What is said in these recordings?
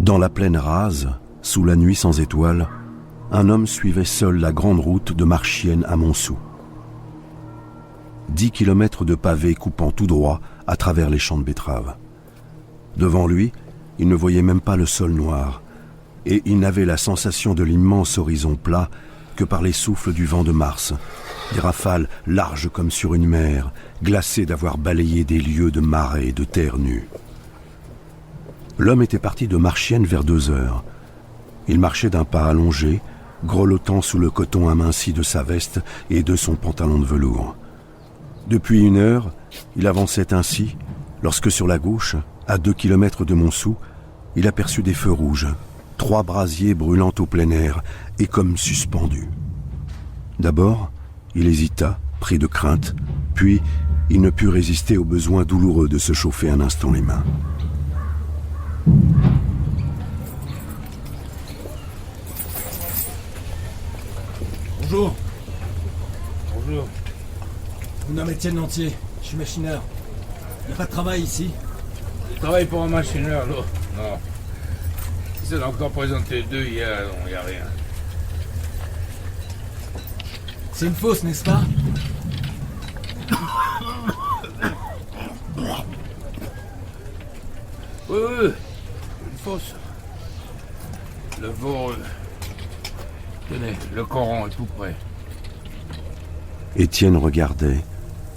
Dans la plaine rase, sous la nuit sans étoiles, un homme suivait seul la grande route de Marchienne à Montsou. 10 kilomètres de pavés coupant tout droit à travers les champs de betteraves. Devant lui, il ne voyait même pas le sol noir, et il n'avait la sensation de l'immense horizon plat que par les souffles du vent de Mars, des rafales larges comme sur une mer, glacées d'avoir balayé des lieues de marais et de terre nue. L'homme était parti de Marchienne vers 2 heures. Il marchait d'un pas allongé, grelottant sous le coton aminci de sa veste et de son pantalon de velours. Depuis 1 heure, il avançait ainsi, lorsque sur la gauche, à 2 kilomètres de Montsou, il aperçut des feux rouges, 3 brasiers brûlant au plein air et comme suspendus. D'abord, il hésita, pris de crainte, puis il ne put résister au besoin douloureux de se chauffer un instant les mains. Bonjour. Bonjour. Mon nom est Étienne Lantier, je suis machineur. Il n'y a pas de travail ici. Je travaille pour un machineur, là. Non. Si ça a encore présenté 2 hier, non, il n'y a rien. C'est une fosse, n'est-ce pas? Oui, une fosse. Le veau... Tenez, le Coran est tout près. Étienne regardait,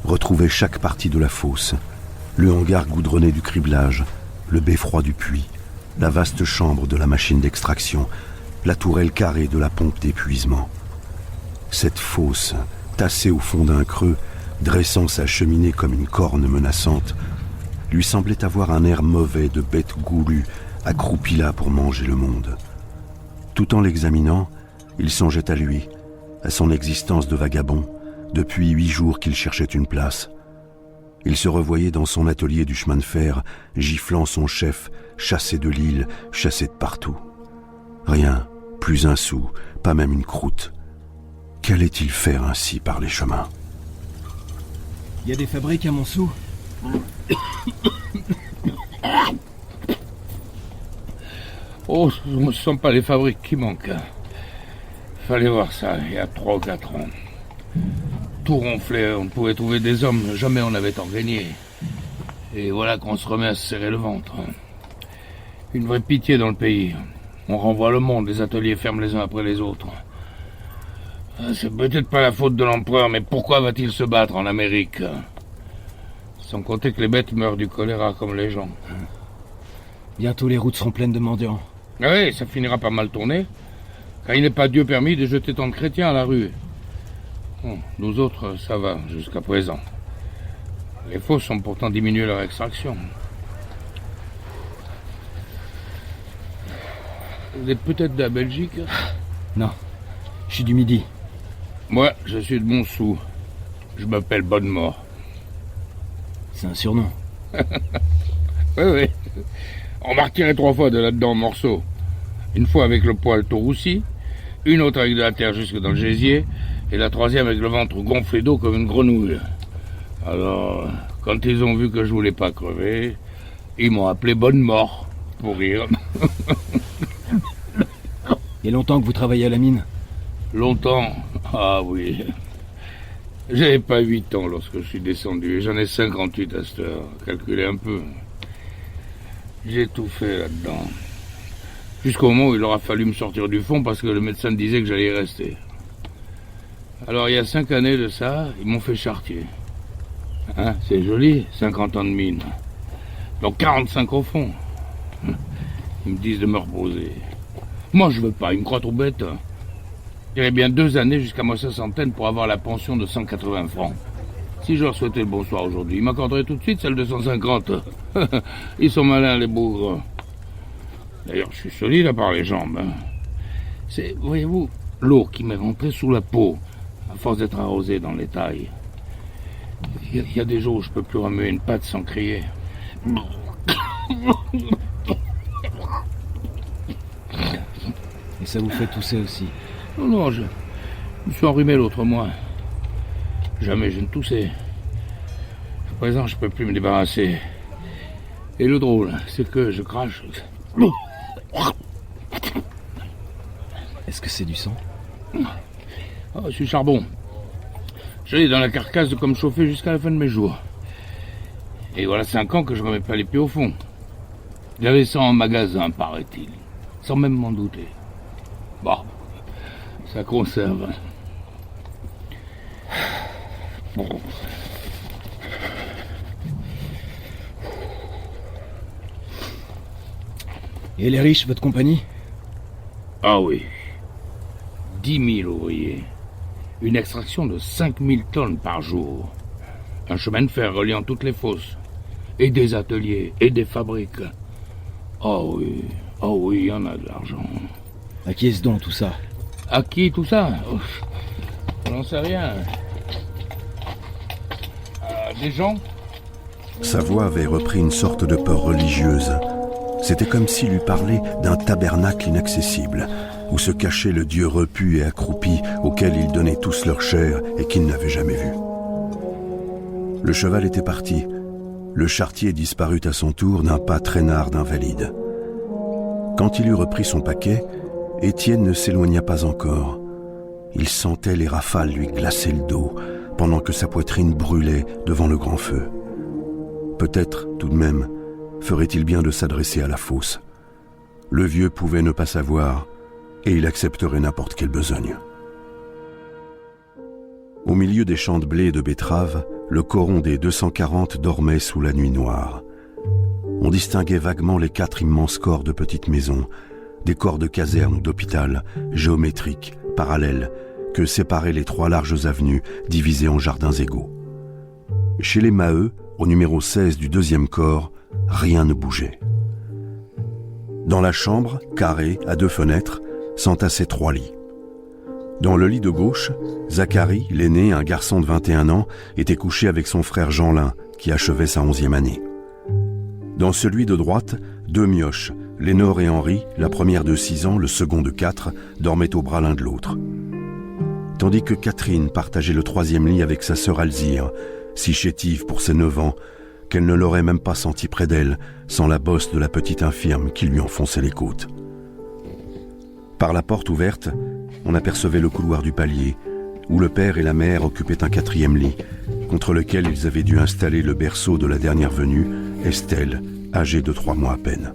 retrouvait chaque partie de la fosse, le hangar goudronné du criblage, le beffroi du puits, la vaste chambre de la machine d'extraction, la tourelle carrée de la pompe d'épuisement. Cette fosse, tassée au fond d'un creux, dressant sa cheminée comme une corne menaçante, lui semblait avoir un air mauvais de bête goulue, accroupie là pour manger le monde. Tout en l'examinant, il songeait à lui, à son existence de vagabond, depuis 8 jours qu'il cherchait une place. Il se revoyait dans son atelier du chemin de fer, giflant son chef, chassé de l'île, chassé de partout. Rien, plus un sou, pas même une croûte. Qu'allait-il faire ainsi par les chemins? Il y a des fabriques à Montsou. Oh, ce ne sont pas les fabriques qui manquent. Fallait voir ça, il y a 3 ou 4 ans. Tout ronflait, on pouvait trouver des hommes, jamais on n'avait tant gagné. Et voilà qu'on se remet à se serrer le ventre. Une vraie pitié dans le pays. On renvoie le monde, les ateliers ferment les uns après les autres. C'est peut-être pas la faute de l'empereur, mais pourquoi va-t-il se battre en Amérique? Sans compter que les bêtes meurent du choléra comme les gens. Bientôt les routes seront pleines de mendiants. Ah oui, ça finira par mal tourner, car il n'est pas Dieu permis de jeter tant de chrétiens à la rue. Bon, nous autres, ça va, jusqu'à présent. Les fosses ont pourtant diminué leur extraction. Vous êtes peut-être de la Belgique? Non, je suis du Midi. Moi, je suis de Montsou. Je m'appelle Bonnemort. C'est un surnom. Oui. On m'a retiré 3 fois de là-dedans en morceaux. Une fois avec le poil tout roussi, une autre avec de la terre jusque dans le gésier, et la 3e avec le ventre gonflé d'eau comme une grenouille. Alors, quand ils ont vu que je voulais pas crever, ils m'ont appelé Bonnemort, pour rire. Il y a longtemps que vous travaillez à la mine? Longtemps? Ah oui. J'avais pas 8 ans lorsque je suis descendu, et j'en ai 58 à cette heure. Calculez un peu. J'ai tout fait là-dedans. Jusqu'au moment où il aura fallu me sortir du fond parce que le médecin disait que j'allais y rester. Alors il y a 5 années de ça, ils m'ont fait chartier. Hein, c'est joli, 50 ans de mine. Donc 45 au fond. Ils me disent de me reposer. Moi je veux pas, ils me croient trop bête. J'irai bien 2 années jusqu'à ma 60aine pour avoir la pension de 180 francs. Si je leur souhaitais le bonsoir aujourd'hui, ils m'accorderaient tout de suite celle de 150. Ils sont malins, les bougres. D'ailleurs, je suis solide à part les jambes. C'est, voyez-vous, l'eau qui m'est rentrée sous la peau, à force d'être arrosée dans les tailles. Il y a des jours où je peux plus remuer une patte sans crier. Et ça vous fait tousser aussi? Non, je me suis enrhumé l'autre mois. Jamais je ne toussais. À présent, je peux plus me débarrasser. Et le drôle, c'est que je crache Est-ce que c'est du sang? Oh, je suis charbon. Je l'ai dans la carcasse de comme chauffer jusqu'à la fin de mes jours. Et voilà 5 ans que je remets pas les pieds au fond. Il y avait ça en magasin, paraît-il. Sans même m'en douter. Bon, ça conserve. Bon. Et les riches, votre compagnie? Ah oui. 10 000 ouvriers. Une extraction de 5 000 tonnes par jour. Un chemin de fer reliant toutes les fosses. Et des ateliers, et des fabriques. Oh oui, il y en a de l'argent. À qui est-ce donc tout ça? À qui tout ça? Je n'en sais rien. Des gens? Sa voix avait repris une sorte de peur religieuse. C'était comme s'il lui parlait d'un tabernacle inaccessible, où se cachait le Dieu repu et accroupi auquel ils donnaient tous leur chair et qu'ils n'avaient jamais vu. Le cheval était parti. Le charretier disparut à son tour d'un pas traînard d'invalide. Quand il eut repris son paquet, Étienne ne s'éloigna pas encore. Il sentait les rafales lui glacer le dos, pendant que sa poitrine brûlait devant le grand feu. Peut-être, tout de même, ferait-il bien de s'adresser à la fosse. Le vieux pouvait ne pas savoir, et il accepterait n'importe quelle besogne. Au milieu des champs de blé et de betteraves, le coron des 240 dormait sous la nuit noire. On distinguait vaguement les 4 immenses corps de petites maisons, des corps de caserne ou d'hôpital, géométriques, parallèles, que séparaient les 3 larges avenues divisées en jardins égaux. Chez les Maheu, au numéro 16 du 2e corps, rien ne bougeait. Dans la chambre, carrée, à 2 fenêtres, s'entassaient 3 lits. Dans le lit de gauche, Zacharie, l'aîné, un garçon de 21 ans, était couché avec son frère Jeanlin, qui achevait sa 11e année. Dans celui de droite, 2 mioches, Lénore et Henri, la première de 6 ans, le second de 4, dormaient au bras l'un de l'autre. Tandis que Catherine partageait le 3e lit avec sa sœur Alzire, si chétive pour ses 9 ans, qu'elle ne l'aurait même pas senti près d'elle, sans la bosse de la petite infirme qui lui enfonçait les côtes. Par la porte ouverte, on apercevait le couloir du palier, où le père et la mère occupaient un 4e lit, contre lequel ils avaient dû installer le berceau de la dernière venue, Estelle, âgée de 3 mois à peine.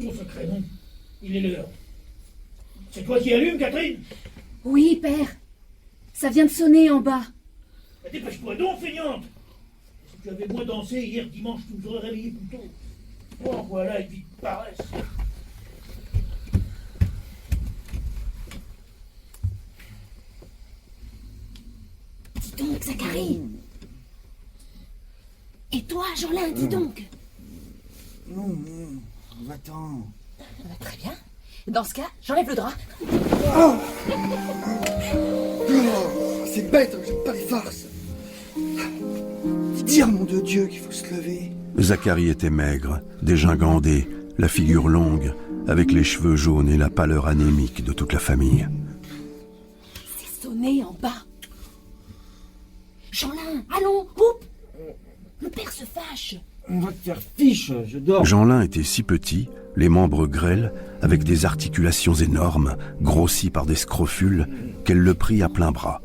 Mon sacré nom, il est l'heure. C'est toi qui allumes, Catherine? Oui, père. Ça vient de sonner en bas. Bah, dépêche-toi donc, feignante. Si tu avais moins dansé hier dimanche, tu nous aurais réveillés plus tôt. Oh, voilà, une vie de paresse. Dis donc, Zacharie. Et toi, Jeanlin, dis donc. Non, va-t'en. Très bien. Dans ce cas, j'enlève le drap. Oh, c'est bête, j'aime pas les farces. Faut dire, mon Dieu, qu'il faut se lever. Zacharie était maigre, dégingandé, la figure longue, avec les cheveux jaunes et la pâleur anémique de toute la famille. C'est sonné en bas. Jeanlin, allons, oups. Le père se fâche. On va te faire fiche, je dors. Jeanlin était si petit, les membres grêles, avec des articulations énormes, grossies par des scrofules, qu'elle le prit à plein bras.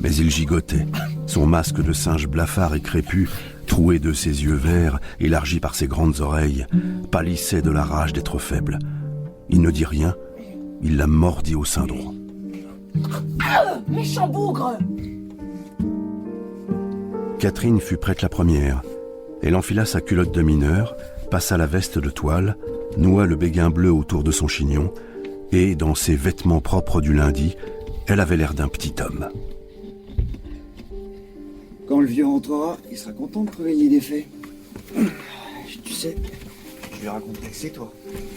Mais il gigotait, son masque de singe blafard et crépu, troué de ses yeux verts, élargi par ses grandes oreilles, pâlissait de la rage d'être faible. Il ne dit rien, il la mordit au sein droit. Méchant bougre. Catherine fut prête la première. Elle enfila sa culotte de mineur, passa la veste de toile, noua le béguin bleu autour de son chignon, et, dans ses vêtements propres du lundi, elle avait l'air d'un petit homme. Quand le vieux rentrera, il sera content de crever le lit des faits. Tu sais, je lui raconterai que c'est toi.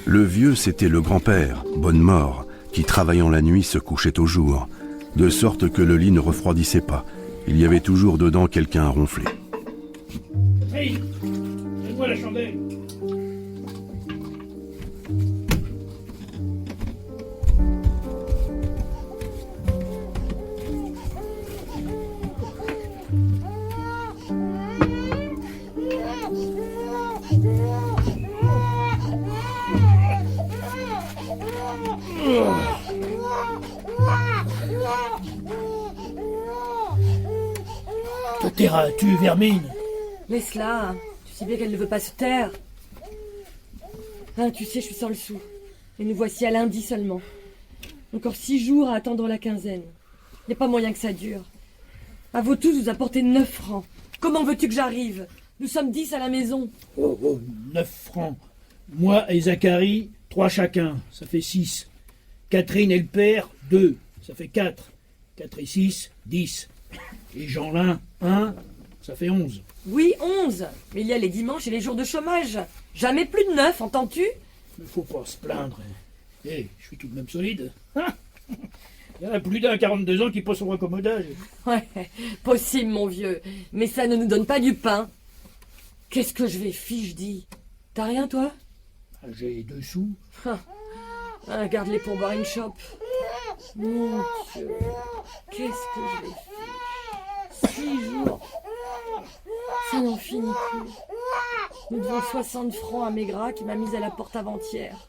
Le vieux, c'était le grand-père, Bonnemort, qui, travaillant la nuit, se couchait au jour, de sorte que le lit ne refroidissait pas. Il y avait toujours dedans quelqu'un à ronfler. Hey, donne-moi la chandelle. Te tairas-tu, vermine? Laisse-la, hein. Tu sais bien qu'elle ne veut pas se taire. Hein, tu sais, je suis sans le sou. Et nous voici à lundi seulement. Encore 6 jours à attendre la quinzaine. Il n'y a pas moyen que ça dure. À vous tous, vous apportez 9 francs. Comment veux-tu que j'arrive? Nous sommes 10 à la maison. Oh, 9 francs. Moi et Zacharie, 3 chacun, ça fait 6. Catherine et le père, 2, ça fait 4. 4 et 6, 10. Et Jeanlin, 1, ça fait 11. Oui, 11. Mais il y a les dimanches et les jours de chômage. Jamais plus de 9, entends-tu? Il faut pas se plaindre. Je suis tout de même solide. Il y en a plus d'un 42 ans qui passe au raccommodage. Ouais, possible, mon vieux. Mais ça ne nous donne pas du pain. Qu'est-ce que je vais fiche, dis? T'as rien, toi? J'ai 2 sous. Garde-les pour boire une chope. Mon Dieu, qu'est-ce que je vais fiche? 6 jours. Ça n'en finit plus. Nous devons 60 francs à Maigrat qui m'a mise à la porte avant-hier.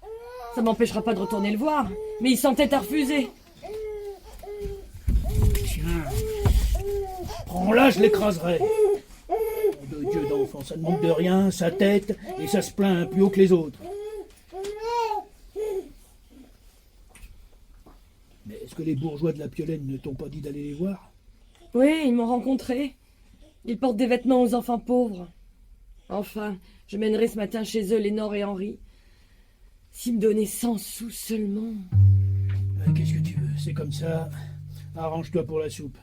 Ça m'empêchera pas de retourner le voir, mais il s'entête à refuser. Tiens, prends-la, je l'écraserai. De Dieu d'enfant, ça ne manque de rien, sa tête, et ça se plaint plus haut que les autres. Mais est-ce que les bourgeois de la Piolaine ne t'ont pas dit d'aller les voir? Oui, ils m'ont rencontré. Ils portent des vêtements aux enfants pauvres. Enfin, je mènerai ce matin chez eux Lénore et Henri. S'ils me donnaient 100 sous seulement. Qu'est-ce que tu veux? C'est comme ça. Arrange-toi pour la soupe.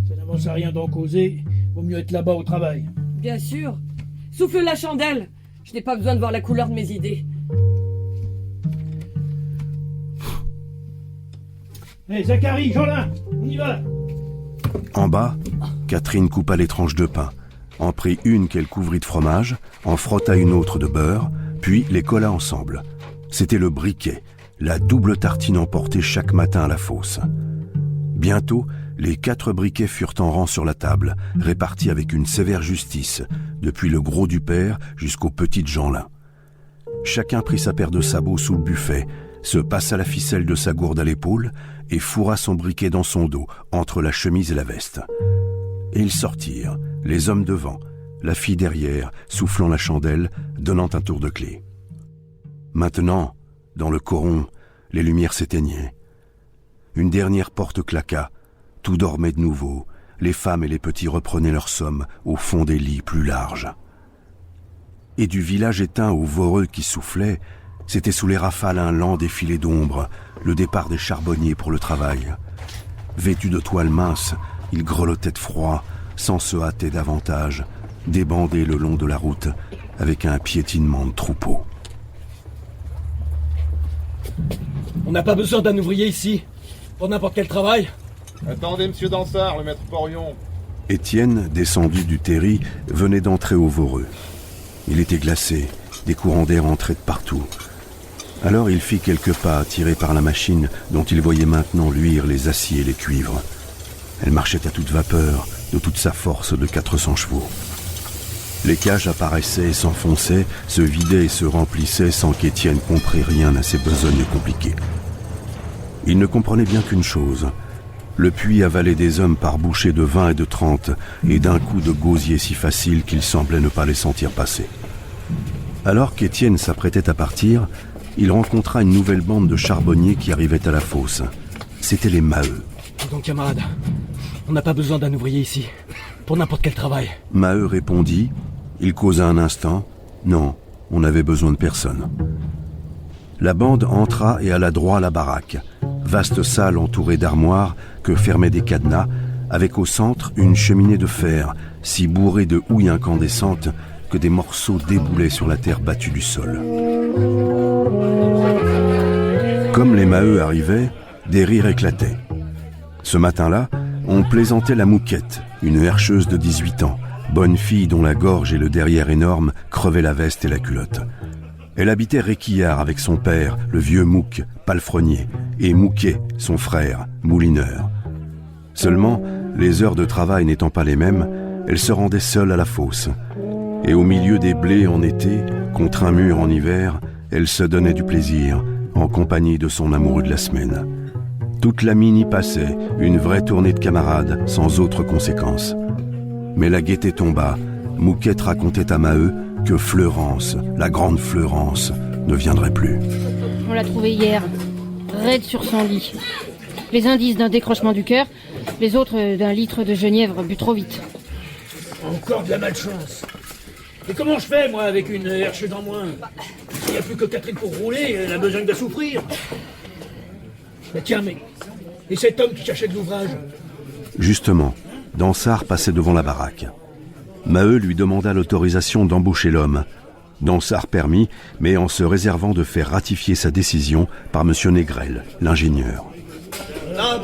Ça n'avance à rien d'en causer. Vaut mieux être là-bas au travail. Bien sûr. Souffle la chandelle. Je n'ai pas besoin de voir la couleur de mes idées. Hé, Zacharie, Jeanlin, on y va. En bas, Catherine coupa les tranches de pain, en prit une qu'elle couvrit de fromage, en frotta une autre de beurre, puis les colla ensemble. C'était le briquet, la double tartine emportée chaque matin à la fosse. Bientôt, les 4 briquets furent en rang sur la table, répartis avec une sévère justice, depuis le gros du père jusqu'au petit de Jeanlin. Chacun prit sa paire de sabots sous le buffet, se passa la ficelle de sa gourde à l'épaule et fourra son briquet dans son dos, entre la chemise et la veste. Et ils sortirent, les hommes devant, la fille derrière, soufflant la chandelle, donnant un tour de clé. Maintenant, dans le coron, les lumières s'éteignaient. Une dernière porte claqua, tout dormait de nouveau, les femmes et les petits reprenaient leur somme au fond des lits plus larges. Et du village éteint au voreux qui soufflait, c'était sous les rafales un lent défilé d'ombre, le départ des charbonniers pour le travail. Vêtus de toile mince, ils grelottaient de froid, sans se hâter davantage, débandés le long de la route, avec un piétinement de troupeau. On n'a pas besoin d'un ouvrier ici, pour n'importe quel travail. Attendez, monsieur Dansard, le maître Porion. Étienne, descendu du terri, venait d'entrer au voreux. Il était glacé, des courants d'air entraient de partout. Alors il fit quelques pas, tirés par la machine dont il voyait maintenant luire les aciers et les cuivres. Elle marchait à toute vapeur, de toute sa force de 400 chevaux. Les cages apparaissaient et s'enfonçaient, se vidaient et se remplissaient sans qu'Étienne comprît rien à ces besognes compliquées. Il ne comprenait bien qu'une chose. Le puits avalait des hommes par bouchées de 20 et de 30, et d'un coup de gosier si facile qu'il semblait ne pas les sentir passer. Alors qu'Étienne s'apprêtait à partir, il rencontra une nouvelle bande de charbonniers qui arrivait à la fosse. C'étaient les Maheu. Donc, camarade, on n'a pas besoin d'un ouvrier ici, pour n'importe quel travail. Maheu répondit. Il causa un instant. Non, on n'avait besoin de personne. La bande entra et alla droit à la baraque. Vaste salle entourée d'armoires que fermaient des cadenas, avec au centre une cheminée de fer, si bourrée de houille incandescente que des morceaux déboulaient sur la terre battue du sol. Comme les Maheu arrivaient, des rires éclataient. Ce matin-là, on plaisantait la Mouquette, une herscheuse de 18 ans, bonne fille dont la gorge et le derrière énorme crevaient la veste et la culotte. Elle habitait Réquillart avec son père, le vieux Mouque, palefrenier, et Mouquet, son frère, moulineur. Seulement, les heures de travail n'étant pas les mêmes, elle se rendait seule à la fosse. Et au milieu des blés en été, contre un mur en hiver, elle se donnait du plaisir, en compagnie de son amoureux de la semaine. Toute la mine y passait, une vraie tournée de camarades, sans autre conséquence. Mais la gaieté tomba. Mouquette racontait à Maheu que Fleurance, la grande Fleurance, ne viendrait plus. On l'a trouvée hier, raide sur son lit. Les indices d'un décrochement du cœur, les autres d'un litre de genièvre bu trop vite. Encore de la malchance. Et comment je fais, moi, avec une herche en moins? S'il n'y a plus que Catherine pour rouler, elle a besoin de souffrir. Mais tiens, mais... Et cet homme qui cherchait de l'ouvrage? Justement, Dansard passait devant la baraque. Maheu lui demanda l'autorisation d'embaucher l'homme. Dansard permit, mais en se réservant de faire ratifier sa décision par M. Négrel, l'ingénieur. Ah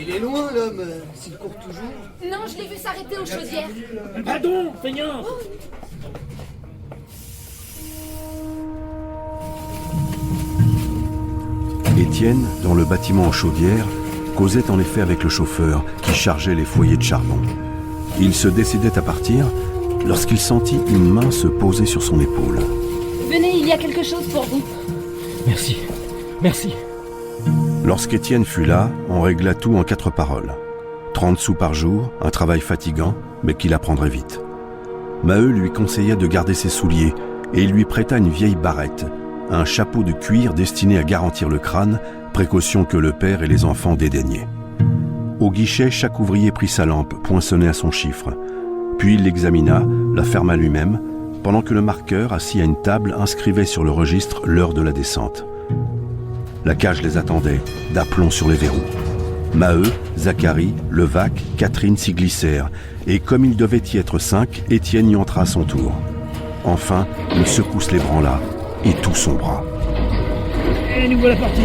il est loin l'homme, s'il court toujours. Non, je l'ai vu s'arrêter aux chaudières. Pardon, feignant. Étienne, dans le bâtiment en chaudière, causait en effet avec le chauffeur qui chargeait les foyers de charbon. Il se décidait à partir lorsqu'il sentit une main se poser sur son épaule. Venez, il y a quelque chose pour vous. Merci. Merci. Lorsqu'Étienne fut là, on régla tout en 4 paroles. 30 sous par jour, un travail fatigant, mais qu'il apprendrait vite. Maheu lui conseilla de garder ses souliers et il lui prêta une vieille barrette, un chapeau de cuir destiné à garantir le crâne, précaution que le père et les enfants dédaignaient. Au guichet, chaque ouvrier prit sa lampe, poinçonnée à son chiffre. Puis il l'examina, la ferma lui-même, pendant que le marqueur, assis à une table, inscrivait sur le registre l'heure de la descente. La cage les attendait, d'aplomb sur les verrous. Maheu, Zacharie, Levaque, Catherine s'y glissèrent, et comme il devait y être 5, Étienne y entra à son tour. Enfin, une secousse l'ébranla, et tout sombra. Et nous voilà partis.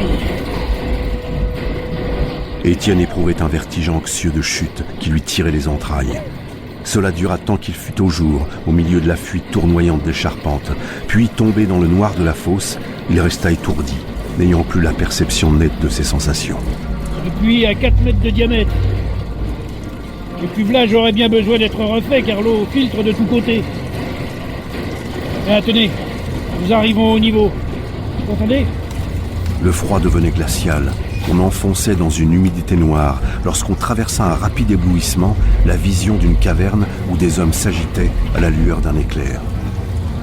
Étienne éprouvait un vertige anxieux de chute qui lui tirait les entrailles. Cela dura tant qu'il fut au jour, au milieu de la fuite tournoyante des charpentes. Puis, tombé dans le noir de la fosse, il resta étourdi, n'ayant plus la perception nette de ses sensations. Le puits à 4 mètres de diamètre. Le cuvelage aurait bien besoin d'être refait car l'eau filtre de tous côtés. Et tenez, nous arrivons au niveau. Vous entendez? Le froid devenait glacial. On enfonçait dans une humidité noire lorsqu'on traversa un rapide éblouissement, la vision d'une caverne où des hommes s'agitaient à la lueur d'un éclair.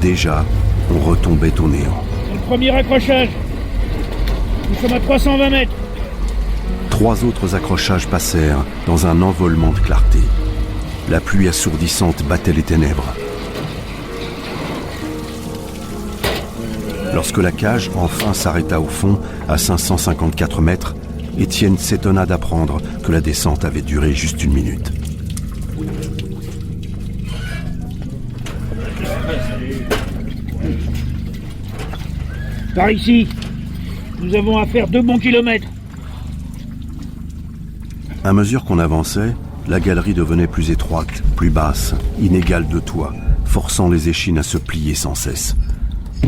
Déjà, on retombait au néant. C'est le premier accrochage. Nous sommes à 320 mètres. 3 autres accrochages passèrent dans un envolement de clarté. La pluie assourdissante battait les ténèbres. Lorsque la cage enfin s'arrêta au fond, à 554 mètres, Étienne s'étonna d'apprendre que la descente avait duré juste 1 minute. Par ici, nous avons à faire 2 bons kilomètres. À mesure qu'on avançait, la galerie devenait plus étroite, plus basse, inégale de toit, forçant les échines à se plier sans cesse.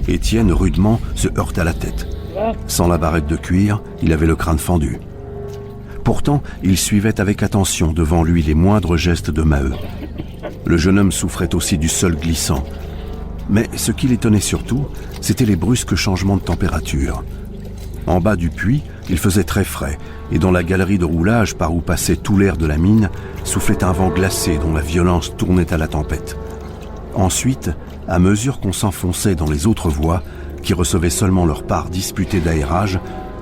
Étienne, rudement, se heurta la tête. Sans la barrette de cuir, il avait le crâne fendu. Pourtant, il suivait avec attention devant lui les moindres gestes de Maheu. Le jeune homme souffrait aussi du sol glissant. Mais ce qui l'étonnait surtout, c'étaient les brusques changements de température. En bas du puits, il faisait très frais, et dans la galerie de roulage par où passait tout l'air de la mine, soufflait un vent glacé dont la violence tournait à la tempête. Ensuite, à mesure qu'on s'enfonçait dans les autres voies, qui recevaient seulement leur part disputée d'aérage,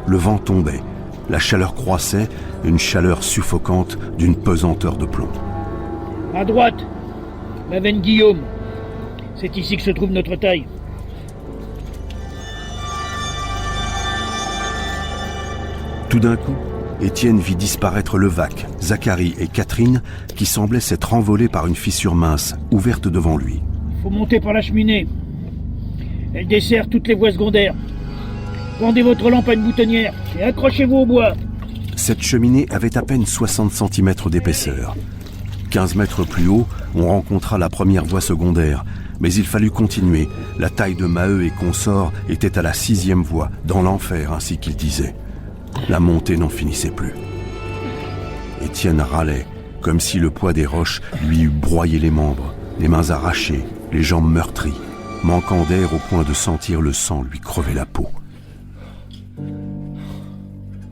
le vent tombait, la chaleur croissait, une chaleur suffocante d'une pesanteur de plomb. À droite, la veine Guillaume. C'est ici que se trouve notre taille. Tout d'un coup, Étienne vit disparaître Levaque, Zacharie et Catherine qui semblaient s'être envolés par une fissure mince, ouverte devant lui. Faut monter par la cheminée. Elle dessert toutes les voies secondaires. Pendez votre lampe à une boutonnière et accrochez-vous au bois. Cette cheminée avait à peine 60 cm d'épaisseur. 15 mètres plus haut, on rencontra la première voie secondaire, mais il fallut continuer. La taille de Maheu et consorts était à la 6e voie, dans l'enfer, ainsi qu'il disait. La montée n'en finissait plus. Étienne râlait, comme si le poids des roches lui eût broyé les membres, les mains arrachées, les jambes meurtries, manquant d'air au point de sentir le sang lui crever la peau.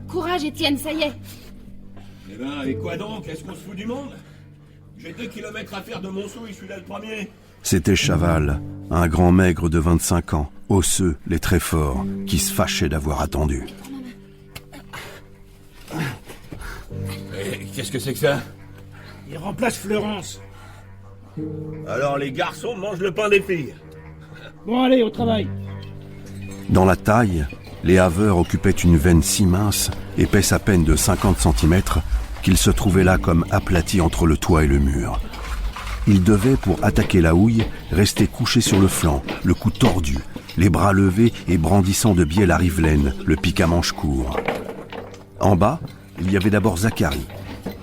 Courage, Étienne, ça y est. Eh ben, et quoi donc? Est-ce qu'on se fout du monde? J'ai 2 kilomètres à faire de Montsou, je suis là le premier. C'était Chaval, un grand maigre de 25 ans, osseux, les traits forts, qui se fâchait d'avoir attendu. Qu'est-ce que c'est que ça? Il remplace Fleurance. Alors les garçons mangent le pain des filles. Bon, allez, au travail. Dans la taille, les haveurs occupaient une veine si mince, épaisse à peine de 50 cm, qu'ils se trouvaient là comme aplatis entre le toit et le mur. Ils devaient, pour attaquer la houille, rester couchés sur le flanc, le cou tordu, les bras levés et brandissant de biais la rivelaine, le pic à manche court. En bas, il y avait d'abord Zacharie.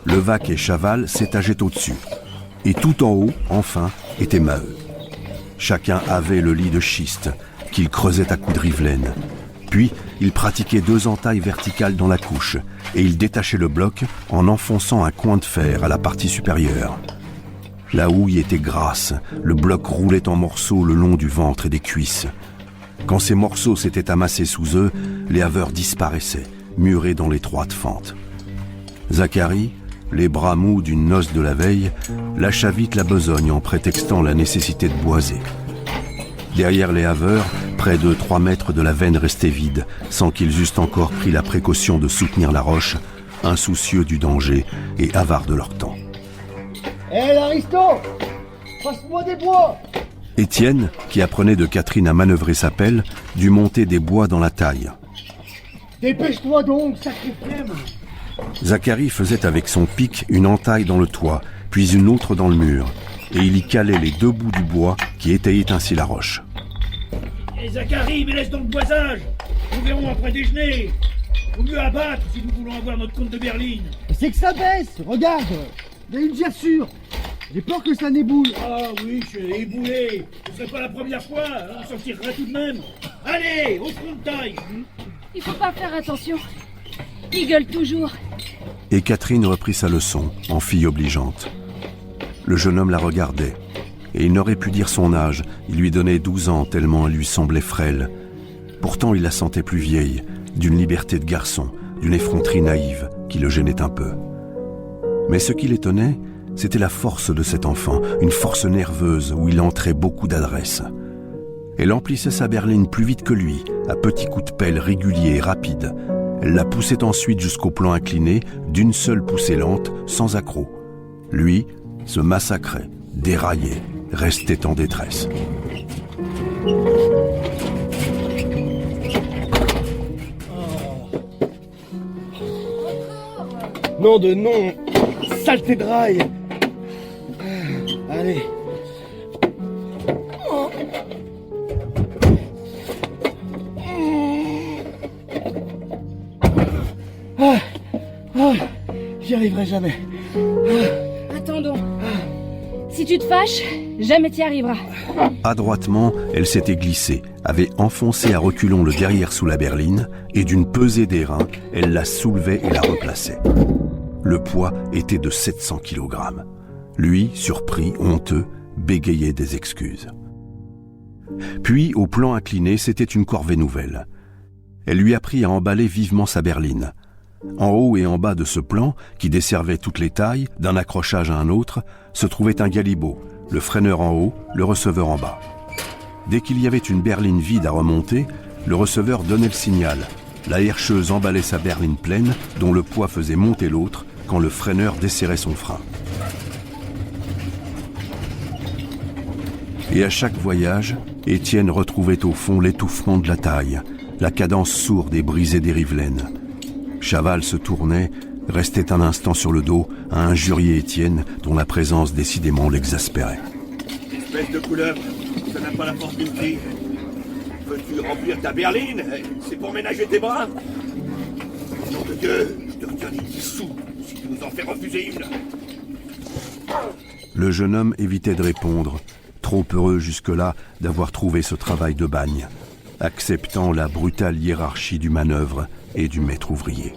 Levaque et Chaval s'étageaient au-dessus. Et tout en haut, enfin, était Maheu. Chacun avait le lit de schiste, qu'il creusait à coups de rivelaine. Puis, il pratiquait 2 entailles verticales dans la couche, et il détachait le bloc en enfonçant un coin de fer à la partie supérieure. La houille était grasse, le bloc roulait en morceaux le long du ventre et des cuisses. Quand ces morceaux s'étaient amassés sous eux, les haveurs disparaissaient, murés dans l'étroite fente. Zacharie, les bras mous d'une noce de la veille, lâcha vite la besogne en prétextant la nécessité de boiser. Derrière les haveurs, près de 3 mètres de la veine restait vide, sans qu'ils eussent encore pris la précaution de soutenir la roche, insoucieux du danger et avares de leur temps. Hé, l'aristo! Passe-moi des bois! Étienne, qui apprenait de Catherine à manœuvrer sa pelle, dut monter des bois dans la taille. Dépêche-toi donc, sacré flemme! Zacharie faisait avec son pic une entaille dans le toit, puis une autre dans le mur, et il y calait les 2 bouts du bois qui étayaient ainsi la roche. Et Zacharie, mais laisse donc le boisage. Nous verrons après déjeuner. Faut mieux abattre si nous voulons avoir notre compte de berline. C'est que ça baisse, regarde! Il y a une gerçure! J'ai peur que ça n'éboule. Ah oui, je suis éboulé. Ce serait pas la première fois, on s'en tirera tout de même. Allez, au front de taille. Il faut pas faire attention. Il gueule toujours. Et Catherine reprit sa leçon, en fille obligeante. Le jeune homme la regardait, et il n'aurait pu dire son âge, il lui donnait 12 ans tellement elle lui semblait frêle. Pourtant il la sentait plus vieille, d'une liberté de garçon, d'une effronterie naïve, qui le gênait un peu. Mais ce qui l'étonnait, c'était la force de cet enfant, une force nerveuse où il entrait beaucoup d'adresse. Elle emplissait sa berline plus vite que lui, à petits coups de pelle réguliers et rapides. Elle la poussait ensuite jusqu'au plan incliné, d'une seule poussée lente, sans accroc. Lui se massacrait, déraillait, restait en détresse. Nom de nom! Saleté de rail! Allez! J'y arriverai jamais. Attendons. Si tu te fâches, jamais t'y arriveras. Adroitement, elle s'était glissée, avait enfoncé à reculons le derrière sous la berline, et d'une pesée des reins, elle la soulevait et la replaçait. Le poids était de 700 kg. Lui, surpris, honteux, bégayait des excuses. Puis, au plan incliné, c'était une corvée nouvelle. Elle lui apprit à emballer vivement sa berline. En haut et en bas de ce plan, qui desservait toutes les tailles, d'un accrochage à un autre, se trouvait un galibot, le freineur en haut, le receveur en bas. Dès qu'il y avait une berline vide à remonter, le receveur donnait le signal. La herscheuse emballait sa berline pleine, dont le poids faisait monter l'autre, quand le freineur desserrait son frein. Et à chaque voyage, Étienne retrouvait au fond l'étouffement de la taille, la cadence sourde et brisée des rivelaines. Chaval se tournait, restait un instant sur le dos, à injurier Étienne, dont la présence décidément l'exaspérait. Espèce de couleuvre, ça n'a pas la force d'une fille. Veux-tu remplir ta berline? C'est pour ménager tes bras? Nom de Dieu, je te retiens 10 sous si tu nous en fais refuser une. Le jeune homme évitait de répondre, trop heureux jusque-là d'avoir trouvé ce travail de bagne, acceptant la brutale hiérarchie du manœuvre et du maître ouvrier.